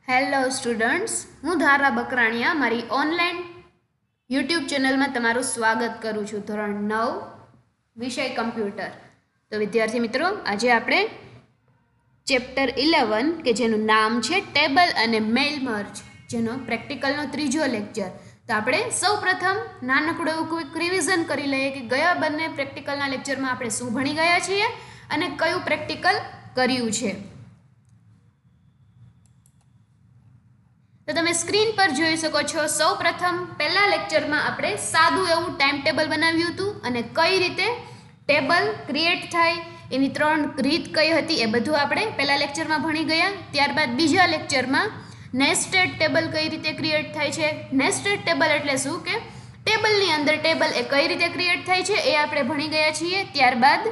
Hello students, હું ધારા બકરાણિયા મારી ઓનલાઈન યુટ્યુબ ચેનલમાં તમારું સ્વાગત કરું છું. ધોરણ 9 વિષય કમ્પ્યુટર. તો વિદ્યાર્થી મિત્રો, આજે આપણે ચેપ્ટર 11 કે જેનું નામ છે ટેબલ અને મેલ મર્જ, જેનો પ્રેક્ટિકલનો ત્રીજો લેક્ચર. તો આપણે સૌ પ્રથમ નાનકડું એવું ક્વિક રિવિઝન કરી લઈએ કે ગયા બંને પ્રેક્ટિકલના લેક્ચરમાં આપણે શું ભણી ગયા છીએ અને કયું પ્રેક્ટિકલ કર્યું છે. તો તમે સ્ક્રીન પર જોઈ શકો છો, સૌ પ્રથમ પહેલા લેક્ચરમાં આપણે સાદું એવું ટાઈમ ટેબલ બનાવ્યું હતું અને કઈ રીતે ટેબલ ક્રિએટ થાય એની 3 રીત કઈ હતી એ બધું આપણે પહેલા લેક્ચરમાં ભણી ગયા. ત્યારબાદ બીજા લેક્ચરમાં નેસ્ટેડ ટેબલ કઈ રીતે ક્રિએટ થાય છે. નેસ્ટેડ ટેબલ એટલે શું કે ટેબલની અંદર ટેબલ એ કઈ રીતે ક્રિએટ થાય છે એ આપણે ભણી ગયા છીએ. ત્યારબાદ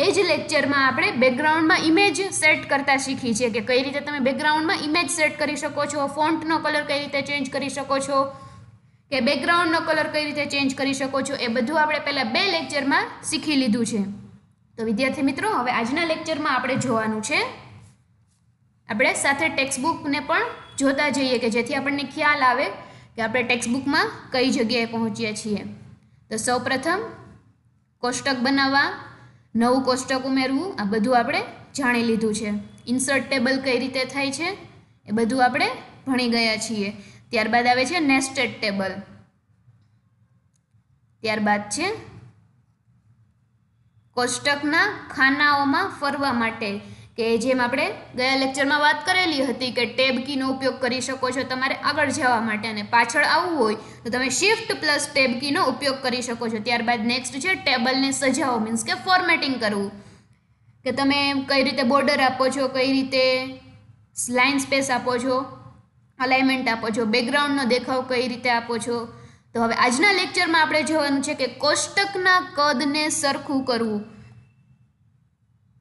એ જ લેક્ચરમાં આપણે બેકગ્રાઉન્ડમાં ઇમેજ સેટ કરતા શીખી છે કે કઈ રીતે તમે બેકગ્રાઉન્ડમાં ઇમેજ સેટ કરી શકો છો, ફોન્ટનો કલર કઈ રીતે ચેન્જ કરી શકો છો, કે બેકગ્રાઉન્ડનો કલર કઈ રીતે ચેન્જ કરી શકો છો. એ બધું આપણે પહેલાં 2 લેક્ચરમાં શીખી લીધું છે. તો વિદ્યાર્થી મિત્રો, હવે આજના લેક્ચરમાં આપણે જોવાનું છે, આપણે સાથે ટેક્સ્ટબુકને પણ જોતા જઈએ કે જેથી આપણને ખ્યાલ આવે કે આપણે ટેક્સ્ટબુકમાં કઈ જગ્યાએ પહોંચ્યા છીએ. તો સૌ પ્રથમ કોષ્ટક બનાવવા, નવું કોષ્ટક ઉમેરવું, આ બધું આપણે જાણી લીધું છે. ઇન્સર્ટ ટેબલ કઈ રીતે થાય છે એ બધું આપણે ભણી ગયા છીએ. ત્યારબાદ આવે છે નેસ્ટેડ ટેબલ. ત્યારબાદ છે કોષ્ટકના ખાનાઓમાં ફરવા માટે, કે જેમ આપણે ગયા લેક્ચરમાં વાત કરેલી હતી કે ટેબ કીનો ઉપયોગ કરી શકો છો તમારે આગળ જવા માટે, અને પાછળ આવવું હોય તો તમે શિફ્ટ પ્લસ ટેબ કીનો ઉપયોગ કરી શકો છો. ત્યારબાદ નેક્સ્ટ છે ટેબલને સજાવો, મીન્સ કે ફોર્મેટિંગ કરવું, કે તમે કઈ રીતે બોર્ડર આપો છો, કઈ રીતે લાઇન સ્પેસ આપો છો, અલાઇનમેન્ટ આપો છો, બેકગ્રાઉન્ડનો દેખાવ કઈ રીતે આપો છો. તો હવે આજના લેક્ચરમાં આપણે જોવાનું છે કે કોષ્ટકના કદને સરખું કરવું,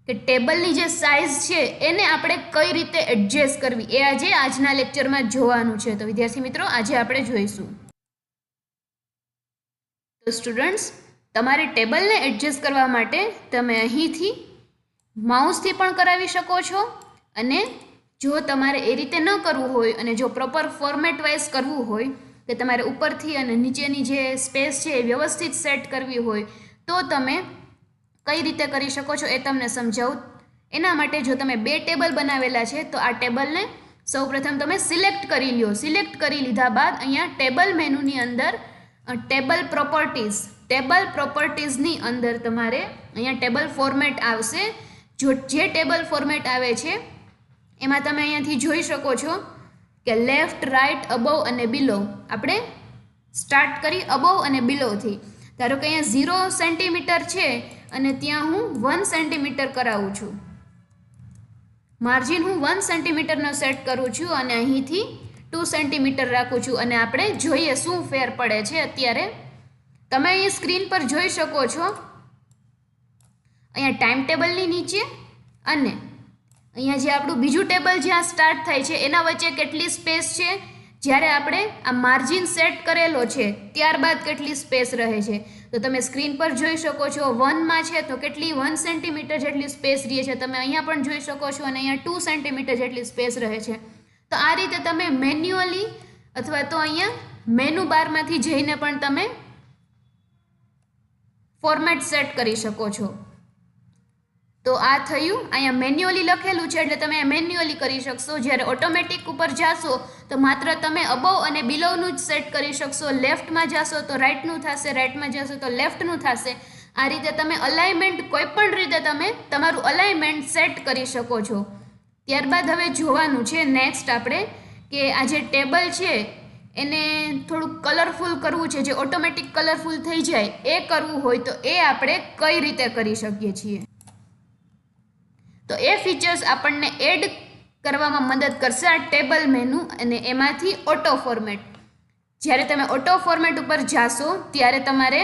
કે ટેબલની જે સાઇઝ છે એને આપણે કઈ રીતે એડજસ્ટ કરવી, એ આજના લેક્ચરમાં જોવાનું છે. તો વિદ્યાર્થી મિત્રો, આજે આપણે જોઈશું. તો સ્ટુડન્ટ્સ, તમારે ટેબલને એડજસ્ટ કરવા માટે તમે અહીંથી માઉસથી પણ કરાવી શકો છો, અને જો તમારે એ રીતે ન કરવું હોય અને જો પ્રોપર ફોર્મેટ વાઇઝ કરવું હોય કે તમારે ઉપરથી અને નીચેની જે સ્પેસ છે એ વ્યવસ્થિત સેટ કરવી હોય તો તમે કઈ રીતે કરી શકો છો એ તમને સમજાવું. એના માટે જો તમે 2 ટેબલ બનાવેલા છે તો આ ટેબલને સૌપ્રથમ તમે સિલેક્ટ કરી લ્યો. સિલેક્ટ કરી લીધા બાદ અહીંયા ટેબલ મેનુની અંદર ટેબલ પ્રોપર્ટીઝની અંદર તમારે અહીંયા ટેબલ ફોર્મેટ આવશે. જે ટેબલ ફોર્મેટ આવે છે એમાં તમે અહીંયાથી જોઈ શકો છો કે લેફ્ટ, રાઇટ, અબવ અને બિલો. આપણે સ્ટાર્ટ કરી અબવ અને બિલોથી. ધારો કે અહીંયા 0 સેન્ટીમીટર છે અને ત્યાં હું 1 સેન્ટીમીટર કરાવું છું. માર્જિન હું 1 સેન્ટીમીટરનો સેટ કરું છું અને અહીંથી 2 સેન્ટીમીટર રાખું છું, અને આપણે જોઈએ શું ફેર પડે છે. અત્યારે તમે અહીં સ્ક્રીન પર જોઈ શકો છો, અહીંયા ટાઈમ ટેબલની નીચે અને અહીંયા જે આપણું બીજું ટેબલ જ્યાં સ્ટાર્ટ થાય છે એના વચ્ચે કેટલી સ્પેસ છે, જ્યારે આપણે આ માર્જિન સેટ કરેલો છે ત્યારબાદ કેટલી સ્પેસ રહે છે. તો તમે સ્ક્રીન પર જોઈ શકો છો 1માં છે તો કેટલી 1 સેન્ટીમીટર જેટલી સ્પેસ રહે છે. તમે અહીંયા પણ જોઈ શકો છો અને અહીંયા 2 સેન્ટીમીટર જેટલી સ્પેસ રહે છે. તો આ રીતે તમે મેન્યુઅલી અથવા તો અહીંયા મેનુ બારમાંથી જઈને પણ તમે ફોર્મેટ સેટ કરી શકો છો. તો આ થયું, અહીંયા મેન્યુઅલી લખેલું છે એટલે તમે મેન્યુઅલી કરી શકશો. જ્યારે ઓટોમેટિક ઉપર જાશો તો માત્ર તમે અબવ અને બિલોનું જ સેટ કરી શકશો. લેફ્ટમાં જાશો તો રાઇટનું થશે, રાઇટમાં જશો તો લેફ્ટનું થશે. આ રીતે તમે અલાઇનમેન્ટ કોઈ પણ રીતે તમે તમારું અલાઇનમેન્ટ સેટ કરી શકો છો. ત્યારબાદ હવે જોવાનું છે નેક્સ્ટ આપણે કે આ જે ટેબલ છે એને થોડુંક કલરફુલ કરવું છે, જે ઓટોમેટિક કલરફુલ થઈ જાય એ કરવું હોય તો એ આપણે કઈ રીતે કરી શકીએ છીએ. તો એ ફીચર્સ આપણને એડ કરવામાં મદદ કરશે આ ટેબલ મેનુ, અને એમાંથી ઓટો ફોર્મેટ. જ્યારે તમે ઓટો ફોર્મેટ ઉપર જાશો ત્યારે તમારે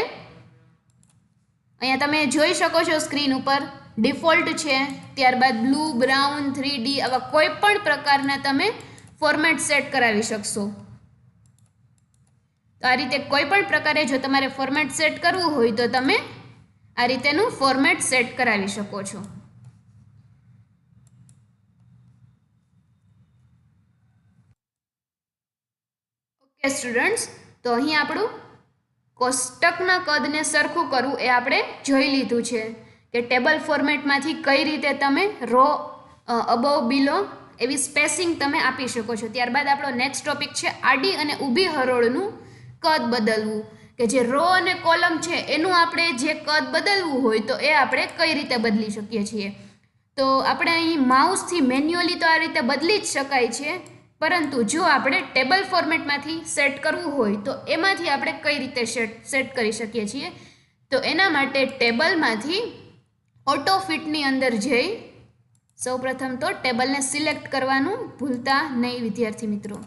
અહીંયા તમે જોઈ શકો છો સ્ક્રીન ઉપર ડિફોલ્ટ છે, ત્યારબાદ બ્લુ, બ્રાઉન, 3D આવા કોઈ પણ પ્રકારના તમે ફોર્મેટ સેટ કરાવી શકશો. તો આ રીતે કોઈ પણ પ્રકારે જો તમારે ફોર્મેટ સેટ કરવું હોય તો તમે આ રીતેનું ફોર્મેટ સેટ કરાવી શકો છો. સ્ટુડન્ટ્સ, તો અહીં આપણું કોષ્ટકના કદને સરખું કરવું એ આપણે જોઈ લીધું છે કે ટેબલ ફોર્મેટમાંથી કઈ રીતે તમે રો અબવ બિલો એવી સ્પેસિંગ તમે આપી શકો છો. ત્યારબાદ આપણો નેક્સ્ટ ટોપિક છે આડી અને ઊભી હરોળનું કદ બદલવું, કે જે રો અને કોલમ છે એનું આપણે જે કદ બદલવું હોય તો એ આપણે કઈ રીતે બદલી શકીએ છીએ. તો આપણે અહીં માઉસથી મેન્યુઅલી તો આ રીતે બદલી જ શકાય છે, પરંતુ જો આપણે ટેબલ ફોર્મેટમાંથી સેટ કરવું હોય તો એમાંથી આપણે કઈ રીતે સેટ કરી શકીએ છીએ. તો એના માટે ટેબલમાંથી ઓટો ફિટની અંદર જઈ સૌપ્રથમ તો ટેબલને સિલેક્ટ કરવાનું ભૂલતા નહીં વિદ્યાર્થી મિત્રો.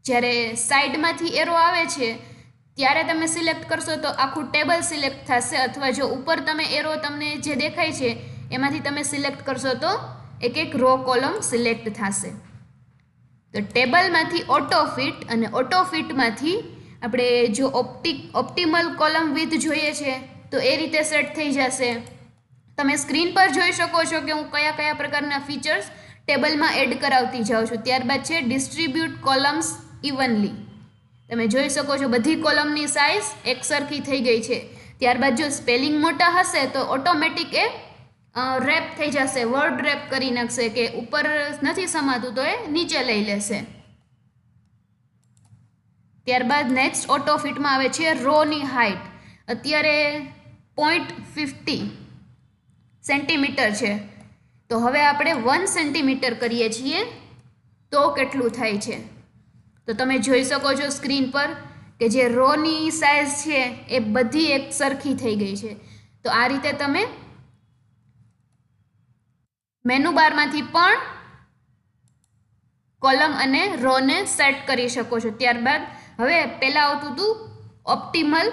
જ્યારે સાઈડમાંથી એરો આવે છે ત્યારે તમે સિલેક્ટ કરશો તો આખું ટેબલ સિલેક્ટ થશે, અથવા જો ઉપર તમે એરો તમને જે દેખાય છે એમાંથી તમે સિલેક્ટ કરશો તો એક એક રો કોલમ સિલેક્ટ થશે. તો ટેબલમાંથી ઓટો ફિટ અને ઓટો ફિટમાંથી આપણે જો ઓપ્ટિમલ કોલમ વિથ જોઈએ છે તો એ રીતે સેટ થઈ જશે. તમે સ્ક્રીન પર જોઈ શકો છો કે હું કયા કયા પ્રકારના ફીચર્સ ટેબલમાં એડ કરાવતી જાઉં છું. ત્યારબાદ છે ડિસ્ટ્રીબ્યુટ કોલમ્સ ઇવનલી. તમે જોઈ શકો છો બધી કોલમની સાઇઝ એકસરખી થઈ ગઈ છે. ત્યારબાદ જો સ્પેલિંગ મોટા હશે તો ઓટોમેટિક એ રેપ થઈ જશે, વર્ડ રેપ કરી નાખશે કે ઉપર નથી સમાતું તો એ નીચે લઈ લેશે. ત્યારબાદ નેક્સ્ટ ઓટો ફિટમાં આવે છે રોની હાઇટ. અત્યારે 0.50 સેન્ટીમીટર છે, તો હવે આપણે 1 સેન્ટીમીટર કરીએ છીએ તો કેટલું થાય છે. તો તમે જોઈ શકો છો સ્ક્રીન પર કે જે રોની સાઇઝ છે એ બધી એક સરખી થઈ ગઈ છે. તો આ રીતે તમે મેનુ બારમાંથી પણ કોલમ અને રોને સેટ કરી શકો છો. ત્યારબાદ હવે પહેલાં આવતું હતું ઓપ્ટિમલ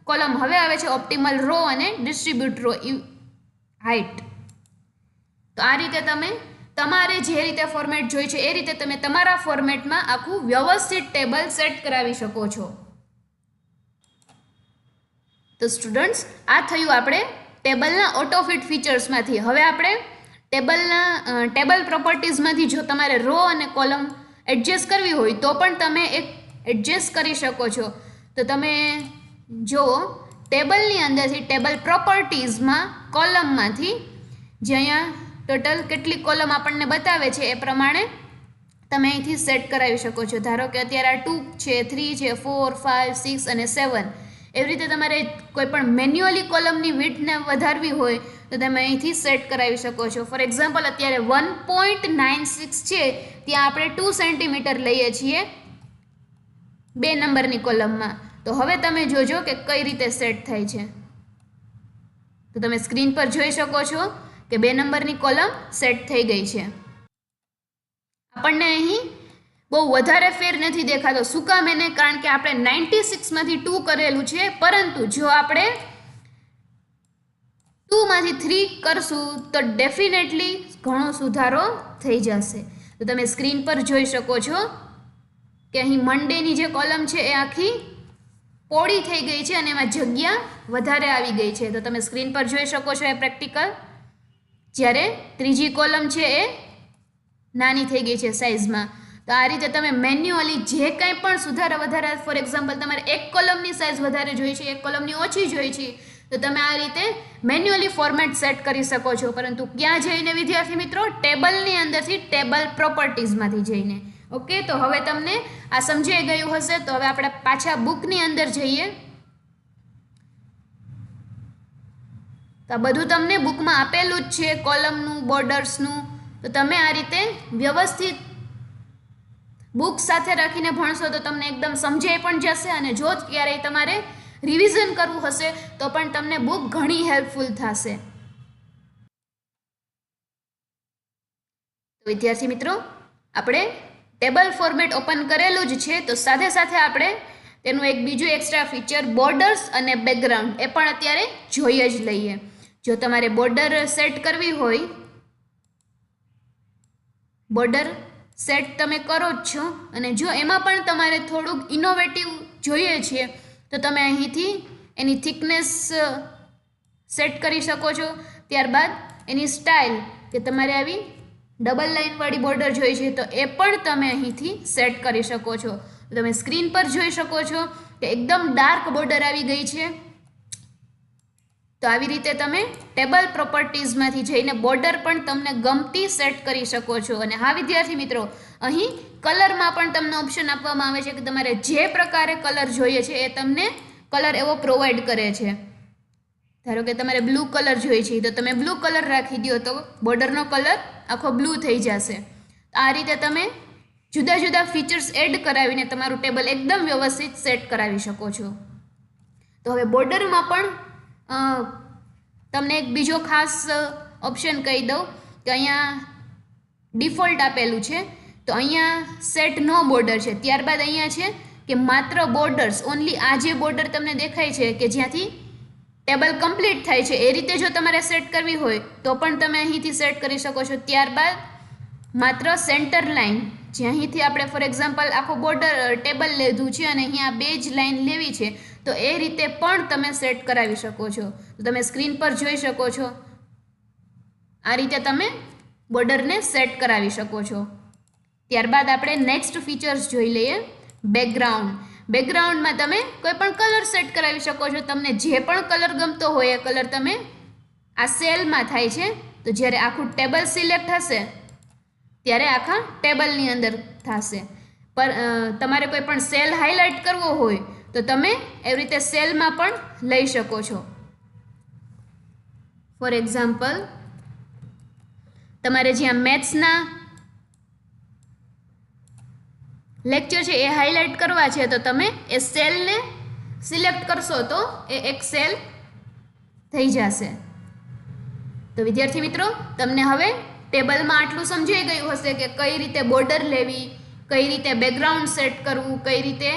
કોલમ, હવે આવે છે ઓપ્ટિમલ રો અને ડિસ્ટ્રીબ્યુટ રો હાઇટ. તો આ રીતે તમે તમારે જે રીતે ફોર્મેટ જોઈ છે એ રીતે તમે તમારા ફોર્મેટમાં આખું વ્યવસ્થિત ટેબલ સેટ કરાવી શકો છો. તો સ્ટુડન્ટ્સ, આ થયું આપણે ટેબલના ઓટો ફિટ ફીચર્સમાંથી. હવે આપણે ટેબલ પ્રોપર્ટીઝમાંથી જો તમારે રો અને કોલમ એડજસ્ટ કરવી હોય તો પણ તમે એક એડજસ્ટ કરી શકો છો. તો તમે જુઓ ટેબલની અંદરથી ટેબલ પ્રોપર્ટીઝમાં કોલમમાંથી જે અહીંયા ટોટલ કેટલી કોલમ આપણને બતાવે છે એ પ્રમાણે તમે અહીંથી સેટ કરાવી શકો છો. ધારો કે અત્યારે આ 2 છે, 3 છે, 4, 5, 6 અને 7. એવી રીતે તમારે કોઈ પણ મેન્યુઅલી કોલમની વિડ્થને વધારવી હોય તો તમે અહીંથી સેટ કરાવી શકો છો. ફોર એક્ઝામ્પલ અત્યારે 1.96 છે ત્યાં આપણે 2 સેન્ટીમીટર લઈએ છીએ 2 નંબરની કોલમમાં. તો હવે તમે જોજો કે કઈ રીતે સેટ થાય છે. તો તમે સ્ક્રીન પર જોઈ શકો છો કે 2 નંબરની કોલમ સેટ થઈ ગઈ છે. આપણને અહીં બહુ વધારે ફેર નથી દેખાતો. શું કામ એને? કારણ કે આપણે 96માંથી 2 કરેલું છે, પરંતુ જો આપણે 2માંથી 3 કરશું તો ડેફિનેટલી ઘણો સુધારો થઈ જશે. તો તમે સ્ક્રીન પર જોઈ શકો છો કે અહીં મંડેની જે કોલમ છે એ આખી પોળી થઈ ગઈ છે અને એમાં જગ્યા વધારે આવી ગઈ છે. તો તમે સ્ક્રીન પર જોઈ શકો છો એ પ્રેક્ટિકલ. જ્યારે ત્રીજી કોલમ છે એ નાની થઈ ગઈ છે સાઇઝમાં. તો આ રીતે તમે મેન્યુઅલી જે કંઈ પણ સુધારા વધારા, ફોર એક્ઝામ્પલ તમારે એક કોલમની સાઇઝ વધારે જોઈ છે, એક કોલમની ઓછી જોઈ છે, તો તમે આ રીતે મેન્યુઅલી ફોર્મેટ સેટ કરી શકો છો. પરંતુ ક્યાં જઈને વિદ્યાર્થી મિત્રો? ટેબલની અંદરથી ટેબલ પ્રોપર્ટીઝમાંથી જઈને. ઓકે, તો હવે તમને આ સમજાઈ ગયું હશે. તો હવે આપણે પાછા બુકની અંદર જઈએ. તો આ બધું તમને બુકમાં આપેલું જ છે, કોલમનું, બોર્ડર્સનું. તો તમે આ રીતે વ્યવસ્થિત બુક સાથે રાખીને ભણશો તો તમને એકદમ સમજાઈ પણ જશે, અને જો ક્યારેય તમારે રિવિઝન કરવું હશે તો પણ તમને બુક ઘણી હેલ્પફુલ થશે. તો વિદ્યાર્થી મિત્રો, આપણે ટેબલ ફોર્મેટ ઓપન કરેલું જ છે, તો સાથે સાથે આપણે તેનું એક બીજું એક્સ્ટ્રા ફીચર બોર્ડર્સ અને બેકગ્રાઉન્ડ એ પણ અત્યારે જોઈએ જ લઈએ. જો તમારે બોર્ડર સેટ કરવી હોય, બોર્ડર સેટ તમે કરો જ છો, અને જો એમાં પણ તમારે થોડુંક ઇનોવેટિવ જોઈએ છે તો તમે અહીંથી એની થિકનેસ સેટ કરી શકો છો. ત્યારબાદ એની સ્ટાઇલ, કે તમારે આવી ડબલ લાઇનવાળી બોર્ડર જોઈએ છે તો એ પણ તમે અહીંથી સેટ કરી શકો છો. તમે સ્ક્રીન પર જોઈ શકો છો કે એકદમ ડાર્ક બોર્ડર આવી ગઈ છે. તો આવી રીતે તમે ટેબલ પ્રોપર્ટીઝમાંથી જઈને બોર્ડર પણ તમને ગમતી સેટ કરી શકો છો. અને હા વિદ્યાર્થી મિત્રો, અહીં કલરમાં પણ તમને ઓપ્શન આપવામાં આવે છે કે તમારે જે પ્રકારે કલર જોઈએ છે એ તમને કલર એવો પ્રોવાઈડ કરે છે. ધારો કે તમારે બ્લુ કલર જોઈએ છે તો તમે બ્લુ કલર રાખી દો તો બોર્ડરનો કલર આખો બ્લુ થઈ જશે. આ રીતે તમે જુદા જુદા ફીચર્સ એડ કરાવીને તમારું ટેબલ એકદમ વ્યવસ્થિત સેટ કરાવી શકો છો. તો હવે બોર્ડરમાં પણ તમને એક બીજો ખાસ ઓપ્શન કહી દઉં કે અહીંયા ડિફોલ્ટ આપેલું છે. તો અહીંયા સેટ નો બોર્ડર છે. ત્યારબાદ અહીંયા છે કે માત્ર બોર્ડર્સ ઓનલી, આ જે બોર્ડર તમને દેખાય છે કે જ્યાંથી ટેબલ કમ્પ્લીટ થાય છે એ રીતે જો તમારે સેટ કરવી હોય તો પણ તમે અહીંથી સેટ કરી શકો છો. ત્યારબાદ માત્ર સેન્ટર લાઇન, જે અહીંથી આપણે ફોર એક્ઝામ્પલ આખો બોર્ડર ટેબલ લીધું છે અને અહીંયા બે જ લાઇન લેવી છે તો એ રીતે પણ તમે સેટ કરાવી શકો છો. તો તમે સ્ક્રીન પર જોઈ શકો છો આ રીતે તમે બોર્ડરને સેટ કરાવી શકો છો. ત્યારબાદ આપણે નેક્સ્ટ ફીચર્સ જોઈ લઈએ, બેકગ્રાઉન્ડ. બેકગ્રાઉન્ડમાં તમે કોઈ પણ કલર સેટ કરાવી શકો છો. તમને જે પણ કલર ગમતો હોય એ કલર તમે, આ સેલમાં થાય છે તો જ્યારે આખું ટેબલ સિલેક્ટ હશે ત્યારે આખા ટેબલની અંદર થશે. પર તમારે કોઈ પણ સેલ હાઇલાઇટ કરવો હોય તો તમે એવી રીતે સેલમાં પણ લઈ શકો છો. ફોર એક્ઝામ્પલ તમારે જ્યાં મેથ્સના લેક્ચર છે એ હાઇલાઇટ કરવા છે તો તમે એ સેલને સિલેક્ટ કરશો તો એ એક સેલ થઈ જશે. તો વિદ્યાર્થી મિત્રો, તમને હવે ટેબલમાં આટલું સમજાઈ ગયું હશે કે કઈ રીતે બોર્ડર લેવી, કઈ રીતે બેકગ્રાઉન્ડ સેટ કરવું, કઈ રીતે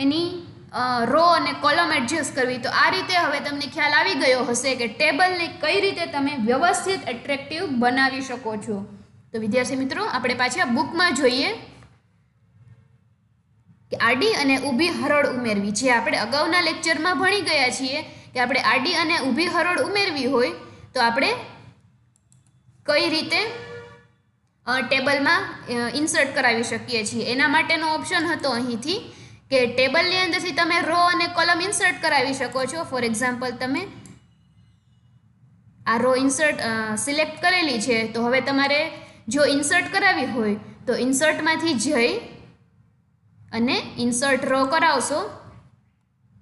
એની રો અને કોલમ એડજસ્ટ કરવી. તો આ રીતે હવે તમને ખ્યાલ આવી ગયો હશે કે ટેબલને કઈ રીતે તમે વ્યવસ્થિત એટ્રેક્ટિવ બનાવી શકો છો. તો વિદ્યાર્થી મિત્રો, આપણે પાછા બુકમાં જોઈએ કે આડી અને ઊભી હરોળ ઉમેરવી. જે આપણે અગાઉના લેક્ચરમાં ભણી ગયા છીએ કે આપણે આડી અને ઊભી હરોળ ઉમેરવી હોય તો આપણે કઈ રીતે ટેબલમાં ઇન્સર્ટ કરાવી શકીએ છીએ. એના માટેનો ઓપ્શન હતો અહીંથી કે ટેબલની અંદરથી તમે રો અને કોલમ ઇન્સર્ટ કરાવી શકો છો. ફોર એક્ઝામ્પલ તમે આ રો ઇન્સર્ટ સિલેક્ટ કરેલી છે તો હવે તમારે જો ઇન્સર્ટ કરાવી હોય તો ઇન્સર્ટમાંથી જઈ અને ઇન્સર્ટ રો કરાવશો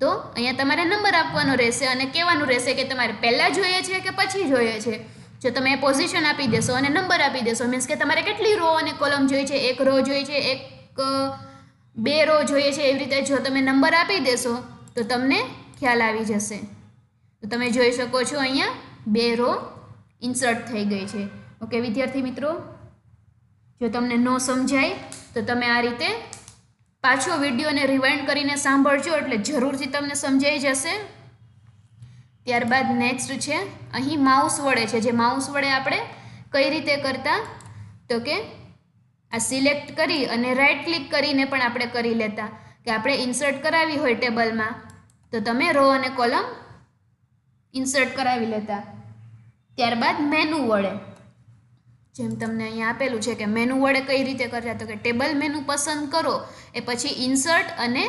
તો અહીંયા તમારે નંબર આપવાનો રહેશે અને કહેવાનું રહેશે કે તમારે પહેલાં જોઈએ છે કે પછી જોઈએ છે. જો તમે પોઝિશન આપી દેશો અને નંબર આપી દેશો, મીન્સ કે તમારે કેટલી રો અને કોલમ જોઈએ છે, એક રો જોઈએ છે, બે રો જોઈએ છે, એવી રીતે જો તમે નંબર આપી દેશો તો તમને ખ્યાલ આવી જશે. તો તમે જોઈ શકો છો અહીંયા બે રો ઇન્સર્ટ થઈ ગઈ છે. ઓકે વિદ્યાર્થી મિત્રો, જો તમને ન સમજાય તો તમે આ રીતે પાછો વિડીયોને રિવાઇન્ડ કરીને સાંભળજો એટલે જરૂરથી તમને સમજાઈ જશે. ત્યારબાદ નેક્સ્ટ છે અહીં માઉસ વડે છે. જે માઉસ વડે આપણે કઈ રીતે કરતા તો કે આ સિલેક્ટ કરી અને રાઈટ ક્લિક કરીને પણ આપણે કરી લેતા કે આપણે ઇન્સર્ટ કરાવી હોય ટેબલમાં તો તમે રો અને કોલમ ઇન્સર્ટ કરાવી લેતા. ત્યારબાદ મેનુ વડે, જેમ તમને અહીંયા આપેલું છે કે મેનુ વડે કઈ રીતે કરતા તો કે ટેબલ મેનુ પસંદ કરો, એ પછી ઇન્સર્ટ અને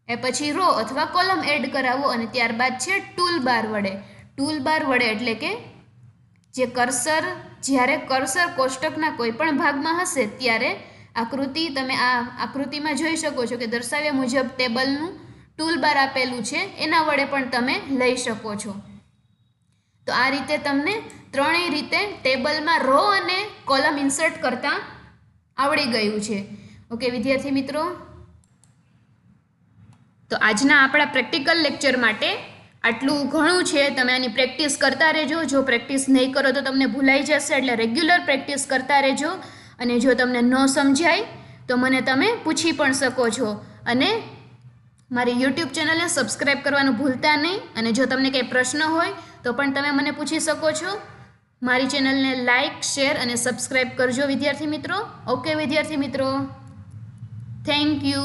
એ પછી રો અથવા કોલમ એડ કરાવો અને ત્યારબાદ છે ટૂલ બાર વડે. ટૂલ બાર વડે એટલે કે જે કર્સર, જ્યારે કર્સર કોષ્ટકના કોઈ પણ ભાગમાં હશે ત્યારે આકૃતિ, તમે આ આકૃતિમાં જોઈ શકો છો કે દર્શાવ્યા મુજબ ટેબલનું ટૂલ બાર આપેલું છે એના વડે પણ તમે લઈ શકો છો. તો આ રીતે તમને ત્રણેય રીતે ટેબલમાં રો અને કોલમ ઇન્સર્ટ કરતા આવડી ગયું છે. ઓકે વિદ્યાર્થી મિત્રો, તો આજના આપણા પ્રેક્ટિકલ લેક્ચર માટે આટલું ઘણું છે. તમે આની પ્રેક્ટિસ કરતા રહેજો. જો પ્રેક્ટિસ નહીં કરો તો તમને ભૂલાઈ જશે, એટલે રેગ્યુલર પ્રેક્ટિસ કરતા રહેજો. અને જો તમને ન સમજાય તો મને તમે પૂછી પણ શકો છો. અને મારી યુટ્યુબ ચેનલને સબસ્ક્રાઈબ કરવાનું ભૂલતા નહીં. અને જો તમને કંઈ પ્રશ્ન હોય તો પણ તમે મને પૂછી શકો છો. મારી ચેનલને લાઇક, શેર અને સબસ્ક્રાઈબ કરજો વિદ્યાર્થી મિત્રો. ઓકે વિદ્યાર્થી મિત્રો, થેન્ક યુ.